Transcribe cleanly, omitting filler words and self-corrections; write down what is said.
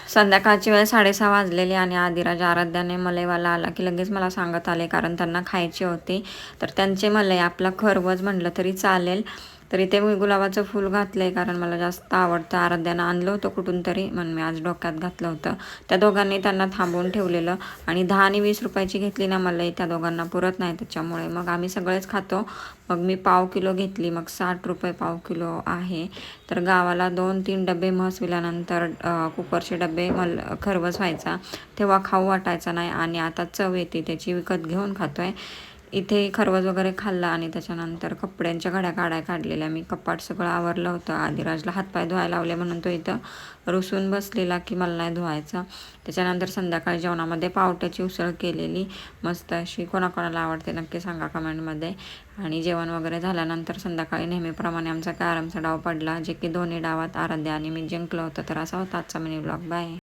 संध्याकाळची वेळ 6:30 वाजलेली आणि आदिराज आराध्याने मलईवाला आला की लगेच मला सांगत आले, कारण त्यांना खायची होती. तर त्यांचे मलई आपला खरवज म्हटलं तरी चालेल. तर इथे मी गुलाबाचं फूल घातलं आहे, कारण मला जास्त आवडतं. आराध्यानं आणलं होतं कुठून तरी, म्हणून मी आज डोक्यात घातलं होतं. त्या दोघांनी त्यांना थांबवून ठेवलेलं आणि 10 आणि 20 रुपयाची घेतली ना मलई, त्या दोघांना पुरत नाही. त्याच्यामुळे मग आम्ही सगळेच खातो. मग मी पाव किलो घेतली, मग 60 रुपये पाव किलो आहे. तर गावाला 2-3 डबे म्हस विल्यानंतर कुकरचे डबे खरवस व्हायचा, तेव्हा खाऊ वाटायचा नाही आणि आता चव येते त्याची, विकत घेऊन खातो आहे. इथे खरवस वगैरे खाल्ला आणि त्याच्यानंतर कपड्यांच्या घड्या काढलेल्या. मी कपाट सगळं आवरलं होतं. आदिराजला हातपाय धुवायला लावले म्हणून तो इथं रुसून बसलेला की मला नाही धुवायचा. त्याच्यानंतर संध्याकाळी जेवणामध्ये पावट्याची उसळ केलेली मस्त अशी. कोणाकोणाला आवडते नक्की सांगा कमेंटमध्ये. आणि जेवण वगैरे झाल्यानंतर संध्याकाळी नेहमीप्रमाणे आमचा कॅरमचा डाव पडला, जे की दोन्ही डावात आराध्या आणि मी जिंकलो होतं. तर असा होता आजचा मिनी ब्लॉग. बाय.